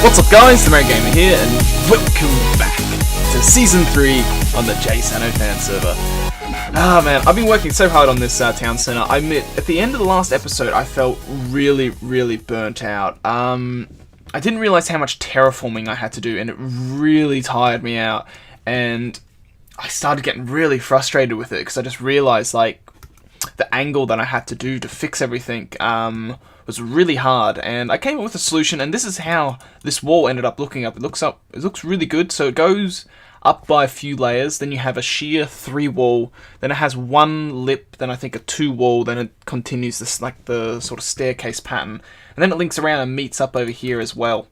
What's up guys, TheMerryGamer here, and welcome back to Season 3 on the JSano Fan Server. Ah man, I've been working so hard on this town center. I admit, at the end of the last episode, I felt really burnt out. I didn't realize how much terraforming I had to do, and it really tired me out. And I started getting really frustrated with it, because I just realized, like, the angle that I had to do to fix everything was really hard, and I came up with a solution, and this is how this wall ended up looking up. It looks really good. So it goes up by a few layers, then you have a sheer 3 wall, then it has 1 lip, then I think a 2 wall, then it continues this like the sort of staircase pattern, and then it links around and meets up over here as well.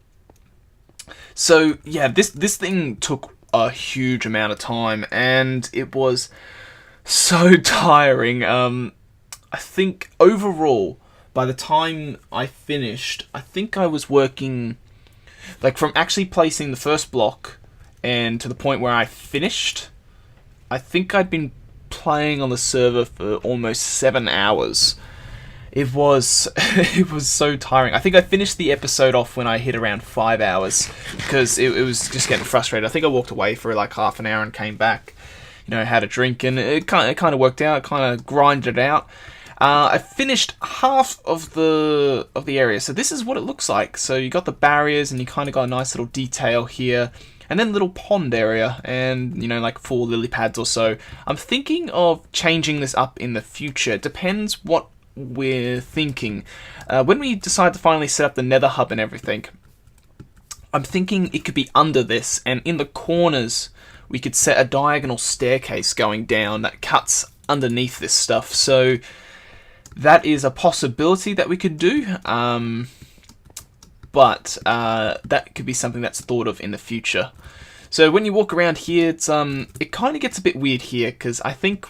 So yeah, this thing took a huge amount of time, and it was so tiring. I think overall, by the time I finished, I think I was working, like, from actually placing the first block and to the point where I finished, I think I'd been playing on the server for almost 7 hours. It was it was so tiring. I think I finished the episode off when I hit around 5 hours, because it was just getting frustrated. I think I walked away for like half an hour and came back, you know, had a drink, and it kind of worked out. It kind of grinded it out. I finished half of the area, so this is what it looks like. So you got the barriers, and you kind of got a nice little detail here, and then little pond area, and you know, like 4 lily pads or so. I'm thinking of changing this up in the future. It depends what we're thinking. When we decide to finally set up the nether hub and everything, I'm thinking it could be under this, and in the corners we could set a diagonal staircase going down that cuts underneath this stuff. So that is a possibility that we could do, but that could be something that's thought of in the future. So when you walk around here, it kind of gets a bit weird here, because I think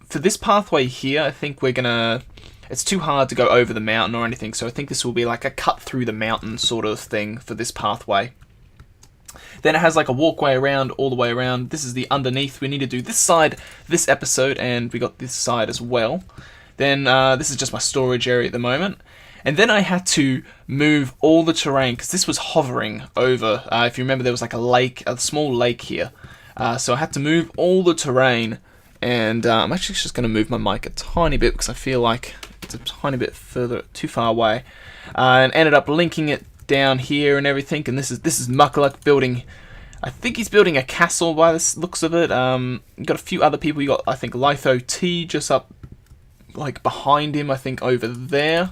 for this pathway here, I think it's too hard to go over the mountain or anything, so I think this will be like a cut through the mountain sort of thing for this pathway. Then it has like a walkway around, all the way around. This is the underneath. We need to do this side this episode, and we got this side as well. Then this is just my storage area at the moment. And then I had to move all the terrain, because this was hovering over. If you remember, there was like a lake, a small lake here. So I had to move all the terrain, and I'm actually just going to move my mic a tiny bit, because I feel like it's a tiny bit too far away. And ended up linking it down here and everything. And this is Muckaluk building. I think he's building a castle by the looks of it. Got a few other people. You got, I think, Litho T just up, like, behind him, I think, over there.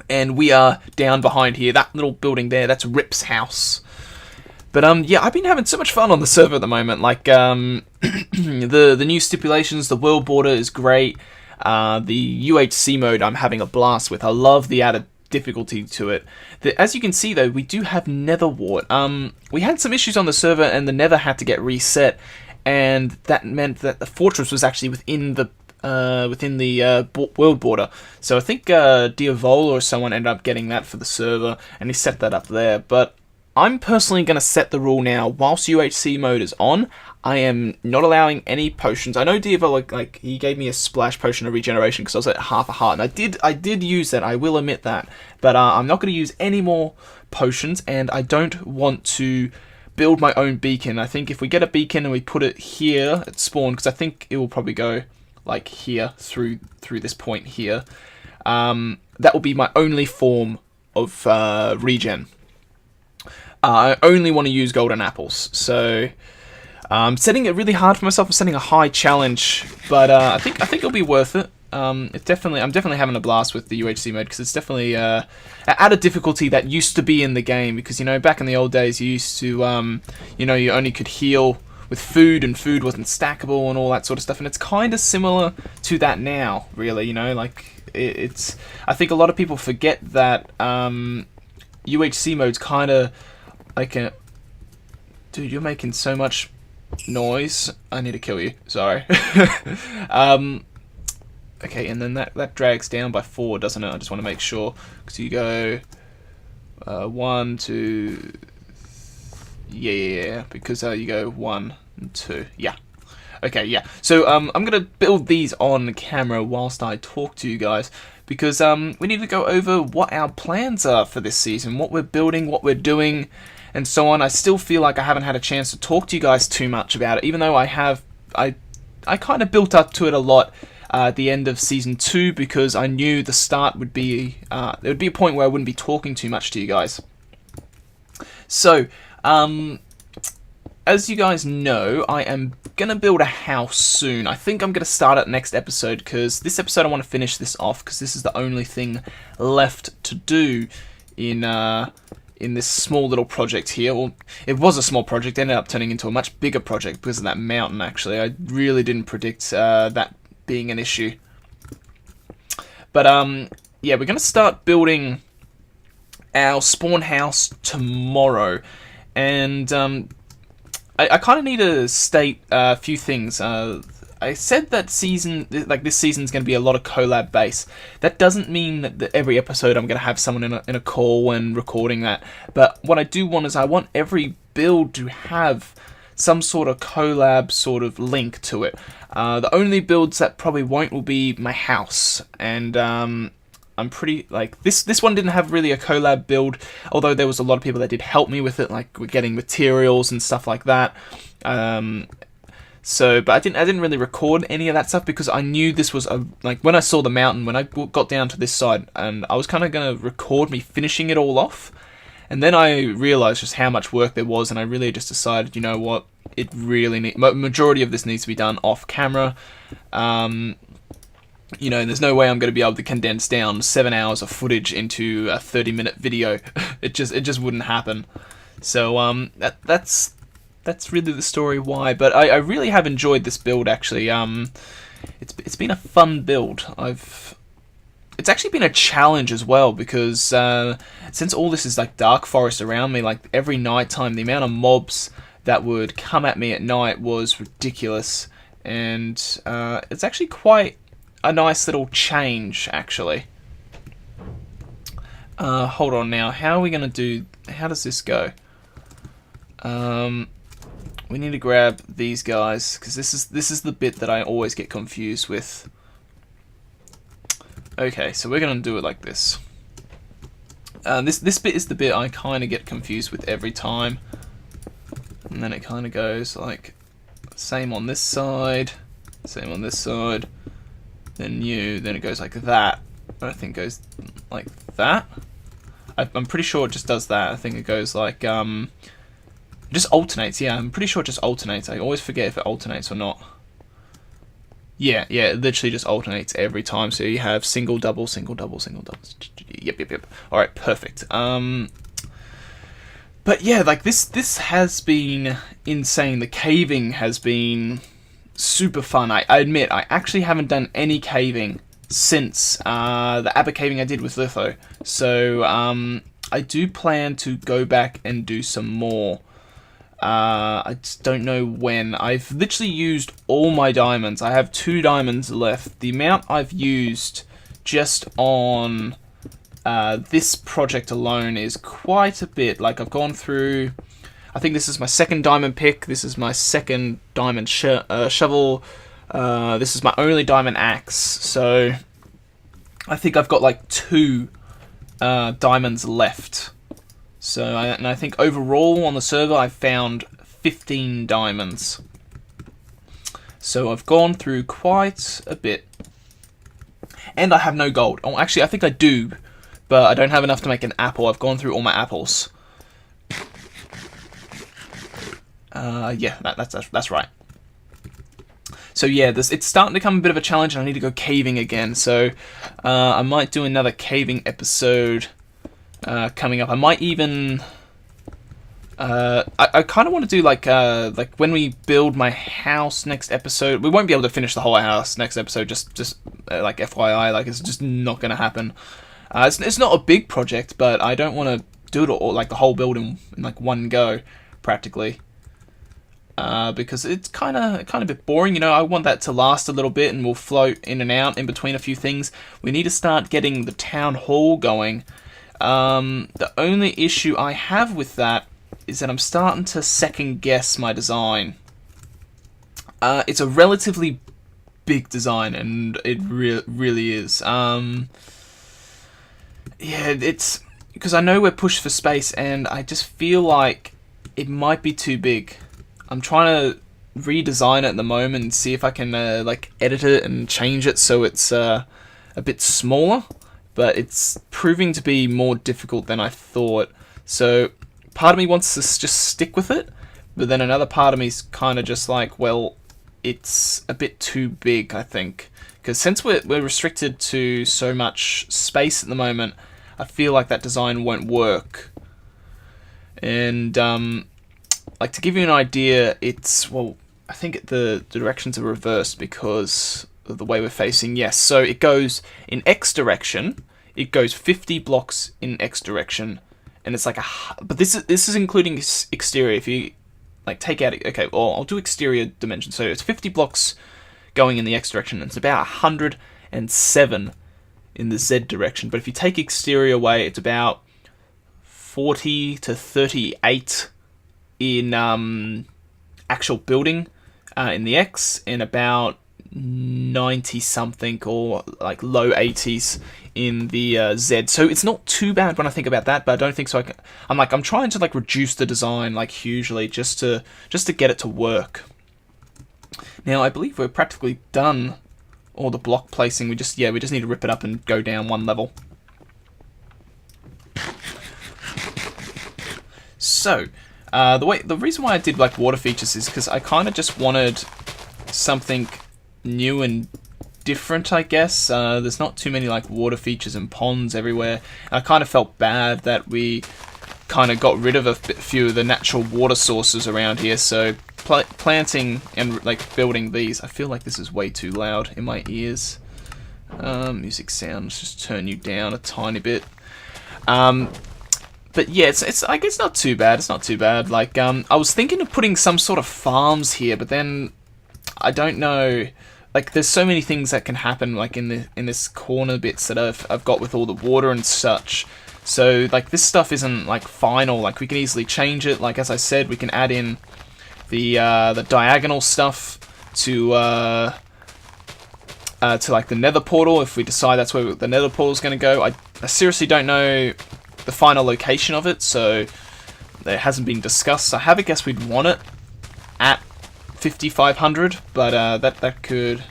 And we are down behind here. That little building there, that's Rip's house. But yeah, I've been having so much fun on the server at the moment. Like, the new stipulations, the world border is great. The UHC mode I'm having a blast with. I love the added difficulty to it. As you can see though, we do have nether wart. We had some issues on the server, and the nether had to get reset, and that meant that the fortress was actually within the world border. So I think Diavola or someone ended up getting that for the server, and he set that up there. But I'm personally going to set the rule now, whilst UHC mode is on, I am not allowing any potions. I know Diavola, like, he gave me a splash potion of regeneration because I was at half a heart, and I did use that, I will admit that. But I'm not going to use any more potions, and I don't want to build my own beacon. I think if we get a beacon and we put it here at spawn, because I think it will probably go like here through this point here, that will be my only form of regen. I only want to use golden apples, so I'm setting it really hard for myself. I'm setting a high challenge, but I think it'll be worth it. I'm definitely having a blast with the UHC mode, because it's definitely at a difficulty that used to be in the game. Because, you know, back in the old days, you used to you know, you only could heal with food, and food wasn't stackable and all that sort of stuff, and it's kind of similar to that now, really. You know, like, it's I think a lot of people forget that UHC mode's kind of like a... Dude, you're making so much noise. I need to kill you. Sorry. Okay, and then that drags down by 4, doesn't it? I just want to make sure, because you go 1, 2... Yeah, because you go 1 and 2. Yeah. Okay, yeah. So I'm gonna build these on camera whilst I talk to you guys, because we need to go over what our plans are for this season, what we're building, what we're doing, and so on. I still feel like I haven't had a chance to talk to you guys too much about it, even though I have. I kind of built up to it a lot at the end of Season 2, because I knew the start would be... there would be a point where I wouldn't be talking too much to you guys. So, as you guys know, I am going to build a house soon. I think I'm going to start it next episode, because this episode I want to finish this off, because this is the only thing left to do in this small little project here. Well, it was a small project, ended up turning into a much bigger project because of that mountain, actually. I really didn't predict that being an issue. But, yeah, we're going to start building our spawn house tomorrow. And, I kind of need to state a few things. I said that this season's going to be a lot of collab based. That doesn't mean that every episode I'm going to have someone in a call and recording that. But what I do want is I want every build to have some sort of collab sort of link to it. The only builds that probably won't will be my house. And I'm pretty, like, this one didn't have really a collab build, although there was a lot of people that did help me with it, like with getting materials and stuff like that. But I didn't really record any of that stuff, because I knew this was like, when I saw the mountain, when I got down to this side, and I was kind of going to record me finishing it all off, and then I realized just how much work there was, and I really just decided, you know what, it really majority of this needs to be done off camera. You know, there's no way I'm going to be able to condense down 7 hours of footage into a 30-minute video. It just wouldn't happen. So that's really the story why. But I really have enjoyed this build, actually. It's been a fun build. It's actually been a challenge as well, because since all this is like dark forest around me, like every night time, the amount of mobs that would come at me at night was ridiculous, and it's actually quite a nice little change, actually. Hold on now. How are we gonna do? How does this go? We need to grab these guys, because this is the bit that I always get confused with. Okay, so we're gonna do it like this. This bit is the bit I kind of get confused with every time, and then it kind of goes like same on this side, same on this side. Then it goes like that. I think it goes like that. I'm pretty sure it just does that. I think it goes like, it just alternates, yeah, I'm pretty sure it just alternates. I always forget if it alternates or not. Yeah, it literally just alternates every time. So you have single, double, single, double, single, double. Yep. Alright, perfect. But yeah, like this has been insane. The caving has been super fun. I admit, I actually haven't done any caving since the Abba caving I did with Litho. So I do plan to go back and do some more. I just don't know when. I've literally used all my diamonds. I have 2 diamonds left. The amount I've used just on this project alone is quite a bit. Like, I've gone through... I think this is my 2nd diamond pick. This is my 2nd diamond shovel. This is my only diamond axe. So I think I've got like 2 diamonds left. So I think overall on the server I've found 15 diamonds. So I've gone through quite a bit. And I have no gold. Oh, actually I think I do, but I don't have enough to make an apple. I've gone through all my apples. Yeah, that's right. So yeah, it's starting to become a bit of a challenge, and I need to go caving again. So I might do another caving episode coming up. I might even I kind of want to do like when we build my house next episode. We won't be able to finish the whole house next episode. Just like FYI, like it's just not going to happen. It's not a big project, but I don't want to do it all, like the whole build in like one go, practically. Because it's kind of a bit boring, you know. I want that to last a little bit, and we'll float in and out in between a few things. We need to start getting the town hall going. The only issue I have with that is that I'm starting to second guess my design. It's a relatively big design, and it really is. Yeah, it's because I know we're pushed for space, and I just feel like it might be too big. I'm trying to redesign it at the moment and see if I can like edit it and change it so it's a bit smaller, but it's proving to be more difficult than I thought. So part of me wants to just stick with it, but then another part of me is kind of just like, well, it's a bit too big, I think. Because since we're restricted to so much space at the moment, I feel like that design won't work. And, like, to give you an idea, it's, well, I think the directions are reversed because of the way we're facing. Yes, so it goes in X direction, it goes 50 blocks in X direction, and it's like but this is including exterior. If you, like, take out, okay, well, I'll do exterior dimensions. So it's 50 blocks going in the X direction, and it's about 107 in the Z direction. But if you take exterior away, it's about 40 to 38 in actual building in the X, and about 90 something or like low 80s in the Z. So it's not too bad when I think about that, but I don't think so. I'm trying to like reduce the design like hugely just to get it to work. Now I believe we're practically done all the block placing. We just need to rip it up and go down one level. So the reason why I did like water features is because I kind of just wanted something new and different, I guess. There's not too many like water features and ponds everywhere, and I kind of felt bad that we kind of got rid of a few of the natural water sources around here. So planting and like building these, I feel like this is way too loud in my ears. Music sound, let's just turn you down a tiny bit. But yeah, it's I guess not too bad. It's not too bad. Like I was thinking of putting some sort of farms here, but then I don't know. Like there's so many things that can happen, like in this corner bits that I've got with all the water and such. So like this stuff isn't like final. Like we can easily change it. Like as I said, we can add in the diagonal stuff to like the nether portal if we decide that's where the nether portal is going to go. I seriously don't know the final location of it, so it hasn't been discussed. I have a guess we'd want it at 5,500, but that could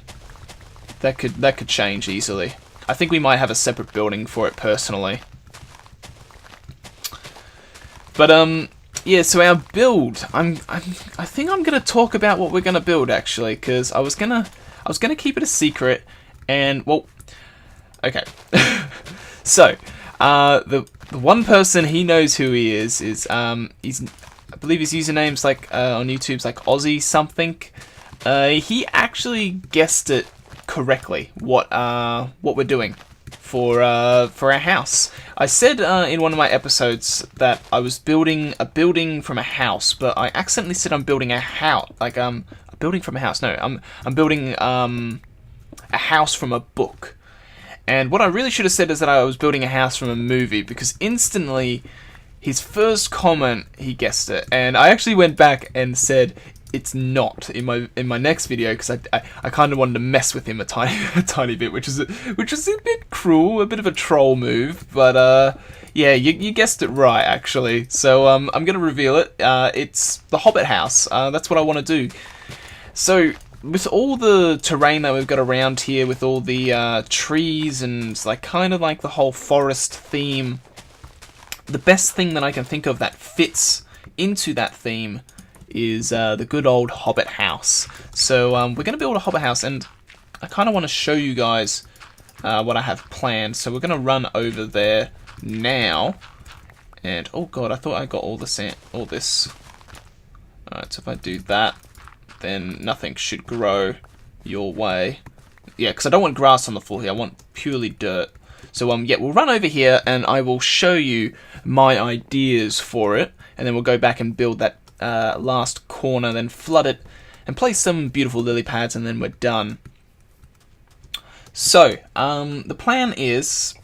change easily. I think we might have a separate building for it personally. But yeah, so our build, I think I'm gonna talk about what we're gonna build actually, because I was gonna keep it a secret, and well, okay. So the one person, he knows who he is he's I believe his username's like on YouTube's like Aussie something. He actually guessed it correctly what we're doing for our house. I said in one of my episodes that I was building a building from a house, but I accidentally said I'm building a house, like a building from a house. No, I'm building a house from a book. And what I really should have said is that I was building a house from a movie, because instantly his first comment, he guessed it, and I actually went back and said it's not in my next video, because I kind of wanted to mess with him a tiny bit, which is a bit cruel, a bit of a troll move, but yeah, you guessed it right actually. So I'm gonna reveal it. It's the Hobbit house. That's what I want to do. So with all the terrain that we've got around here, with all the trees and like kind of like the whole forest theme, the best thing that I can think of that fits into that theme is the good old Hobbit house. So we're going to build a Hobbit house, and I kind of want to show you guys what I have planned. So we're going to run over there now, and oh god, I thought I got all this. Alright, so if I do that, then nothing should grow your way. Yeah, because I don't want grass on the floor here, I want purely dirt. So yeah, we'll run over here and I will show you my ideas for it, and then we'll go back and build that last corner, then flood it and place some beautiful lily pads, and then we're done. So the plan is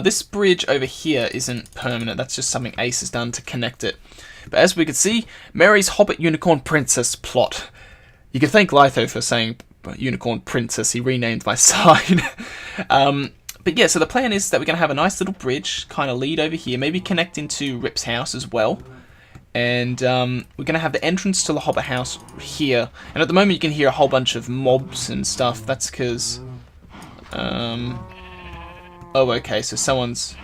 this bridge over here isn't permanent, that's just something Ace has done to connect it. But as we can see, Mary's Hobbit Unicorn Princess plot. You can thank Litho for saying Unicorn Princess, he renamed my sign. But yeah, so the plan is that we're going to have a nice little bridge kind of lead over here, maybe connect into Rip's house as well. And we're going to have the entrance to the Hobbit house here. And at the moment you can hear a whole bunch of mobs and stuff. That's because... oh, okay, so someone's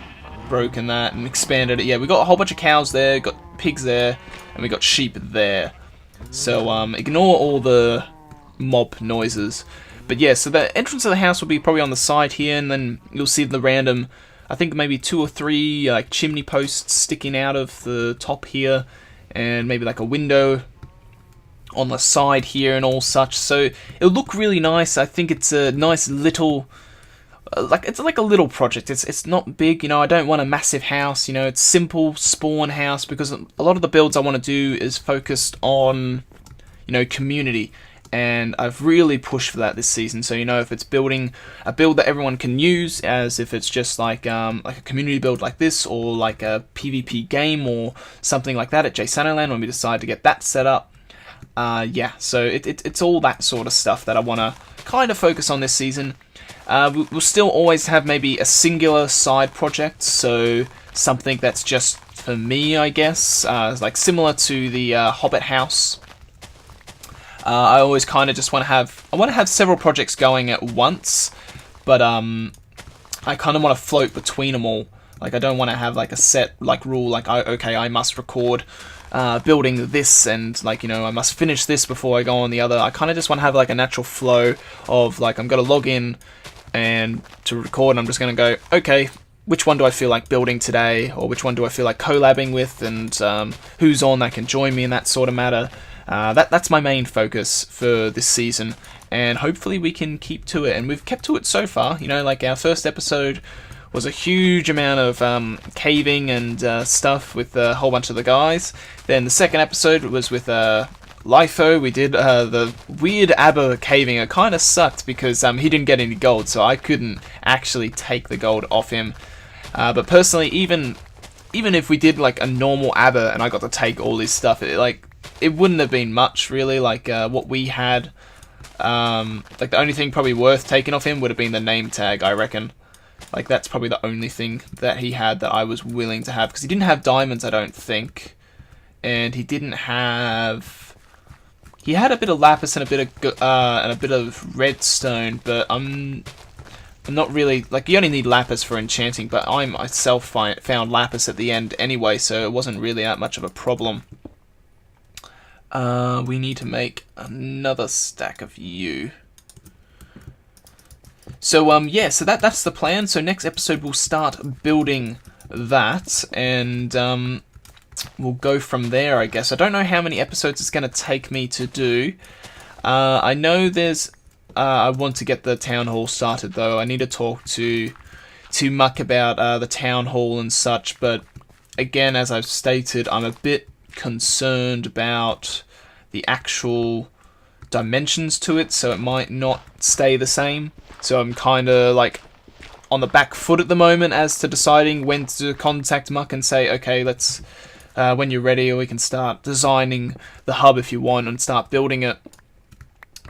broken that and expanded it. Yeah, we got a whole bunch of cows there, got pigs there, and we got sheep there. So ignore all the mob noises. But yeah, so the entrance of the house will be probably on the side here, and then you'll see the random, I think maybe 2 or 3 like chimney posts sticking out of the top here, and maybe like a window on the side here and all such. So it'll look really nice. I think it's a nice little, it's like a little project. It's not big, you know. I don't want a massive house, you know. It's simple spawn house, because a lot of the builds I want to do is focused on, you know, community. And I've really pushed for that this season. So, you know, if it's building a build that everyone can use, as if it's just like a community build like this, or like a PvP game or something like that at JSano Land when we decide to get that set up. Yeah, so it's all that sort of stuff that I want to kind of focus on this season. We'll still always have maybe a singular side project, so something that's just for me, I guess, like similar to the Hobbit house. I always kind of just want to have several projects going at once, but I kind of want to float between them all. Like, I don't want to have like a set like rule, like okay, I must record building this, and like, you know, I must finish this before I go on the other. I kind of just want to have like a natural flow of like, I'm gonna log in and to record, and I'm just gonna go, okay, which one do I feel like building today, or which one do I feel like collabing with, and who's on that can join me in that sort of matter. That's my main focus for this season, and hopefully we can keep to it, and we've kept to it so far. You know, like our first episode was a huge amount of caving and stuff with a whole bunch of the guys. Then the second episode was with Lifo. We did the weird ABBA caving. It kind of sucked because he didn't get any gold, so I couldn't actually take the gold off him. But personally, even if we did like a normal ABBA and I got to take all this stuff, it wouldn't have been much, really. Like, what we had, like, the only thing probably worth taking off him would have been the name tag, I reckon. Like, that's probably the only thing that he had that I was willing to have, because he didn't have diamonds, I don't think, and he didn't have... He had a bit of lapis and a bit of redstone, but I'm not really... Like, you only need lapis for enchanting, but I myself found lapis at the end anyway, so it wasn't really that much of a problem. We need to make another stack of you. So, yeah, so that's the plan. So next episode we'll start building that, and we'll go from there, I guess. I don't know how many episodes it's going to take me to do. I know there's... I want to get the town hall started, though. I need to talk to Muck about the town hall and such, but again, as I've stated, I'm a bit concerned about the actual dimensions to it, so it might not stay the same. So I'm kind of like on the back foot at the moment as to deciding when to contact Muck and say, okay, let's when you're ready, we can start designing the hub if you want and start building it,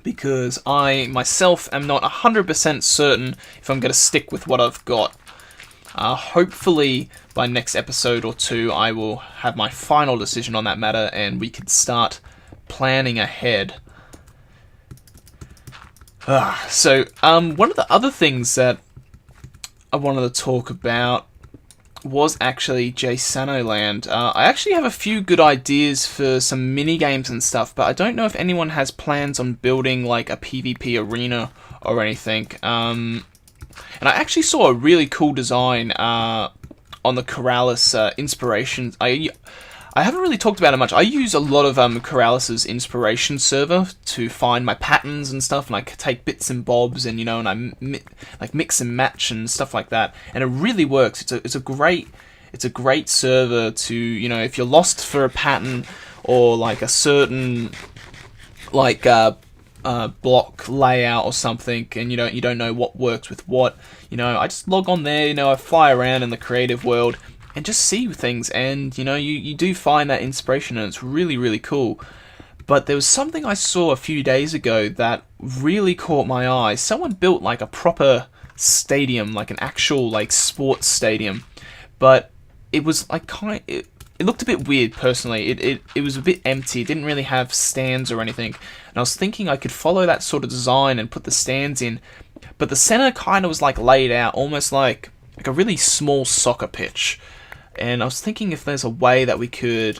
because I myself am not 100% certain if I'm going to stick with what I've got. Hopefully by next episode or 2 I will have my final decision on that matter, and we can start planning ahead. So, one of the other things that I wanted to talk about was actually JSano Land. I actually have a few good ideas for some mini games and stuff, but I don't know if anyone has plans on building like a PvP arena or anything. And I actually saw a really cool design on the Corrales inspiration. I haven't really talked about it much. I use a lot of Corrales' inspiration server to find my patterns and stuff, and I take bits and bobs, and you know, and I like mix and match and stuff like that, and it really works. It's a great server to, you know, if you're lost for a pattern or like a certain like block layout or something, and you don't know what works with what. You know, I just log on there. You know, I fly around in the creative world and just see things, and you know, you do find that inspiration, and it's really, really cool. But there was something I saw a few days ago that really caught my eye. Someone built like a proper stadium, like an actual like sports stadium, but it was like it looked a bit weird personally. It was a bit empty. It didn't really have stands or anything. And I was thinking I could follow that sort of design and put the stands in, but the center kind of was like laid out almost like a really small soccer pitch. And I was thinking if there's a way that we could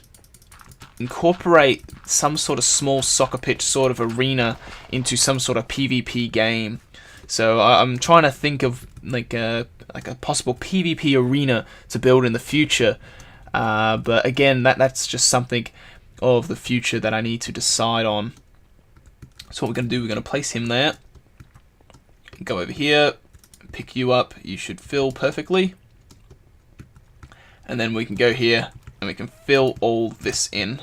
incorporate some sort of small soccer pitch sort of arena into some sort of PvP game. So I'm trying to think of like a possible PvP arena to build in the future. But again, that's just something of the future that I need to decide on. So what we're going to do, we're going to place him there. Go over here, pick you up. You should fill perfectly. And then we can go here and we can fill all this in.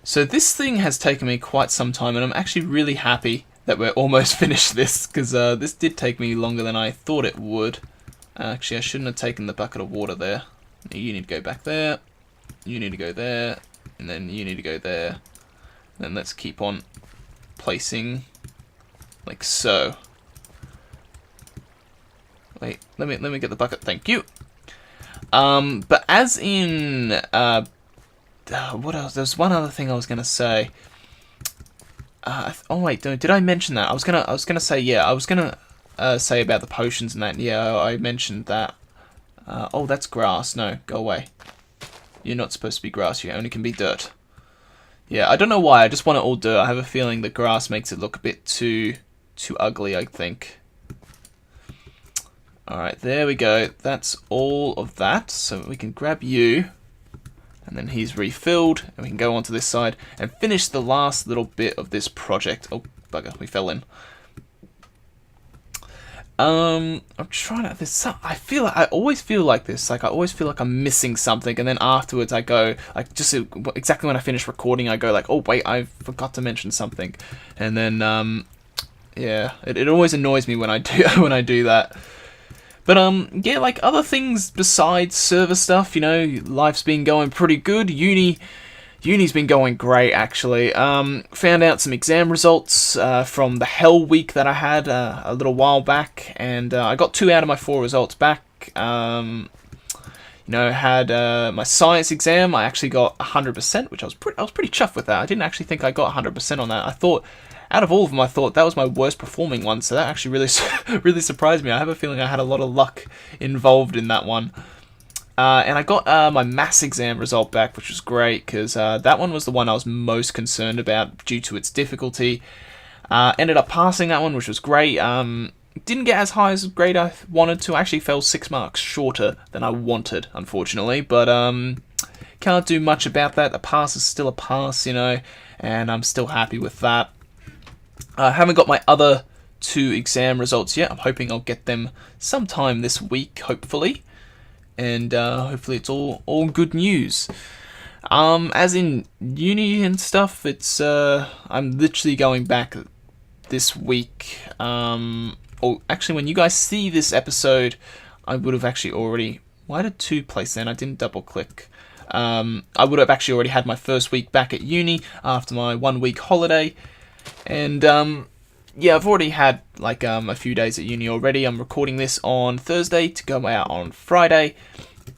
So this thing has taken me quite some time, and I'm actually really happy that we're almost finished this, because this did take me longer than I thought it would. Actually, I shouldn't have taken the bucket of water there. You need to go back there. You need to go there. And then you need to go there. Then let's keep on placing like so. Wait, let me get the bucket. Thank you. But as in what else? There's one other thing I was gonna say. Oh wait, did I mention that? I was gonna say, yeah. I was gonna say about the potions and that. Yeah, I mentioned that. Oh, that's grass. No, go away. You're not supposed to be grass. You only can be dirt. Yeah, I don't know why. I just want it all dirt. I have a feeling the grass makes it look a bit too ugly, I think. Alright, there we go. That's all of that. So we can grab you. And then he's refilled. And we can go onto this side and finish the last little bit of this project. Oh, bugger. We fell in. I'm trying to... I feel like... I always feel like this. Like, I always feel like I'm missing something. And then afterwards I go... Like, just exactly when I finish recording, I go like, oh, wait, I forgot to mention something. And then, yeah. It always annoys me when I do that. But, yeah, like, other things besides server stuff, you know, life's been going pretty good. Uni's been going great, actually. Found out some exam results from the Hell Week that I had a little while back, and I got 2 out of my 4 results back. You know, had my science exam. I actually got 100%, which I was pretty chuffed with that. I didn't actually think I got 100% on that. I thought... Out of all of them, I thought that was my worst performing one, so that actually really surprised me. I have a feeling I had a lot of luck involved in that one. And I got my maths exam result back, which was great, because that one was the one I was most concerned about due to its difficulty. Ended up passing that one, which was great. Didn't get as high as grade I wanted to. I actually fell 6 marks shorter than I wanted, unfortunately. But can't do much about that. The pass is still a pass, you know, and I'm still happy with that. I haven't got my other 2 exam results yet. I'm hoping I'll get them sometime this week, hopefully. And hopefully it's all good news. As in uni and stuff, it's I'm literally going back this week. Or actually, when you guys see this episode, I would have actually already... Why did 2 place then? I didn't double click. I would have actually already had my first week back at uni after my 1-week holiday. And, yeah, I've already had, like, a few days at uni already. I'm recording this on Thursday to go out on Friday.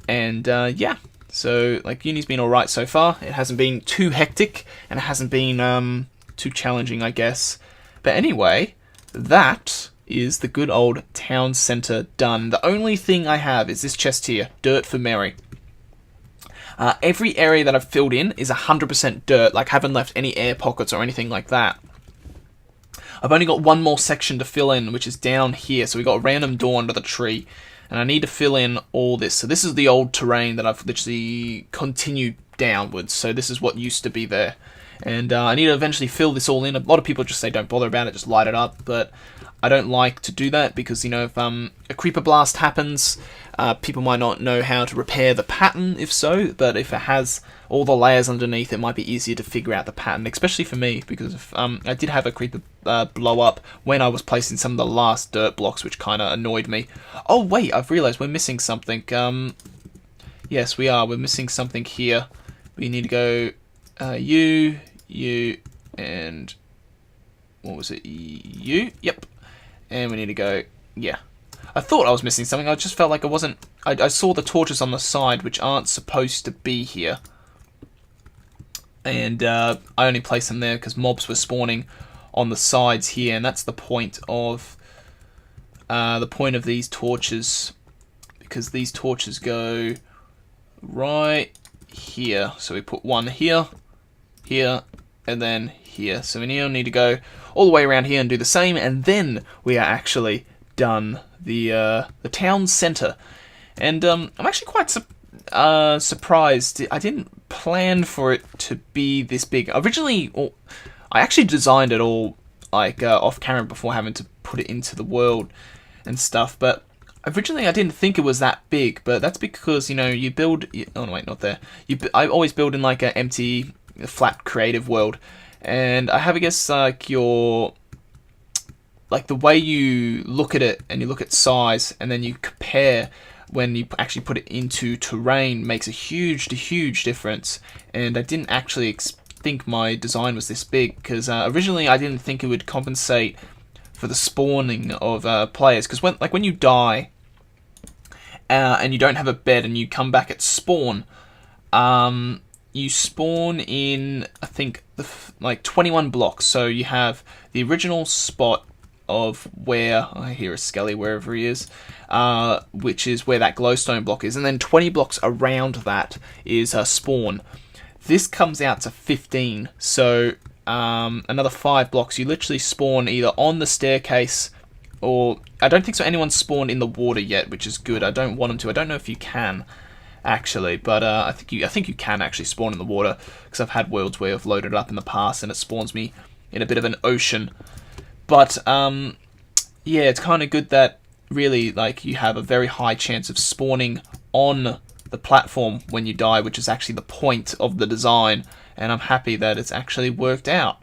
And, yeah, so, like, uni's been alright so far. It hasn't been too hectic, and it hasn't been, too challenging, I guess. But anyway, that is the good old town centre done. The only thing I have is this chest here, dirt for Merry. Every area that I've filled in is 100% dirt, like, haven't left any air pockets or anything like that. I've only got one more section to fill in, which is down here. So we got a random door under the tree, and I need to fill in all this. So this is the old terrain that I've literally continued downwards. So this is what used to be there. And I need to eventually fill this all in. A lot of people just say don't bother about it, just light it up. But I don't like to do that because, you know, if a creeper blast happens, people might not know how to repair the pattern, if so. But if it has all the layers underneath, it might be easier to figure out the pattern, especially for me, because if, I did have a creeper blow up when I was placing some of the last dirt blocks, which kind of annoyed me. Oh, wait, I've realised we're missing something. Yes, we are. We're missing something here. We need to go you, and what was it? U? Yep. And we need to go, yeah. I thought I was missing something. I just felt like I wasn't... I saw the torches on the side, which aren't supposed to be here. And I only placed them there because mobs were spawning on the sides here, and that's the point of these torches, because these torches go right here. So we put one here, here, and then here. So we now need to go all the way around here and do the same, and then we are actually done the town centre. And I'm actually quite surprised. I didn't plan for it to be this big. Originally, I actually designed it all like off camera before having to put it into the world and stuff. But originally, I didn't think it was that big. But that's because, you know, you build. Oh no, wait, not there. I always build in like an empty, flat, creative world, and I have, I guess, like the way you look at it and you look at size, and then you compare when you actually put it into terrain makes a huge difference. And I didn't actually think my design was this big, because originally I didn't think it would compensate for the spawning of players, because when you die and you don't have a bed and you come back at spawn, you spawn in, I think, like 21 blocks. So you have the original spot of where, I hear a Skelly wherever he is, which is where that glowstone block is, and then 20 blocks around that is spawn. This comes out to 15, so another 5 blocks, you literally spawn either on the staircase, or I don't think so anyone spawned in the water yet, which is good. I don't want them to. I don't know if you can actually, but I think you can actually spawn in the water, because I've had worlds where I've loaded it up in the past and it spawns me in a bit of an ocean. But yeah, it's kind of good that really, like, you have a very high chance of spawning on the platform when you die, which is actually the point of the design, and I'm happy that it's actually worked out.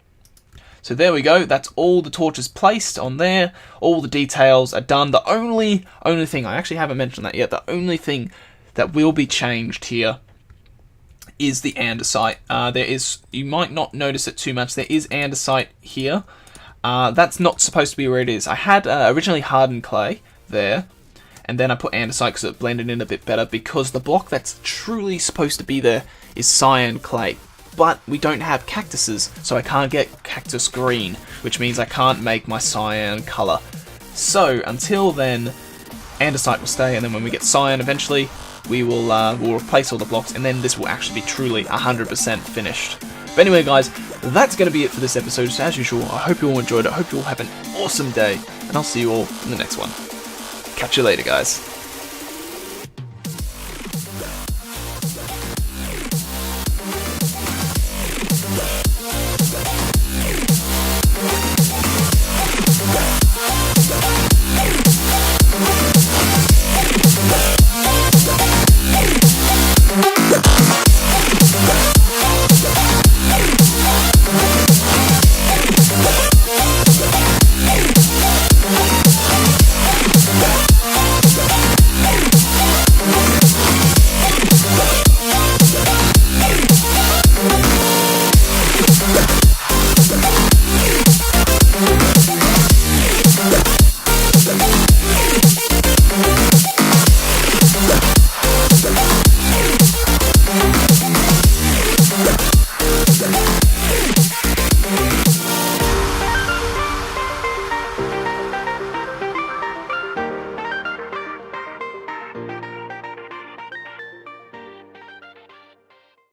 So there we go, that's all the torches placed on there, all the details are done. The only thing, I actually haven't mentioned that yet, the only thing that will be changed here is the andesite. There is, you might not notice it too much, there is andesite here. That's not supposed to be where it is. I had originally hardened clay there, and then I put andesite because it blended in a bit better, because the block that's truly supposed to be there is cyan clay. But we don't have cactuses, so I can't get cactus green, which means I can't make my cyan colour. So until then, andesite will stay, and then when we get cyan eventually, we'll replace all the blocks, and then this will actually be truly 100% finished. But anyway, guys, that's going to be it for this episode. So as usual, I hope you all enjoyed it. I hope you all have an awesome day, and I'll see you all in the next one. Catch you later, guys.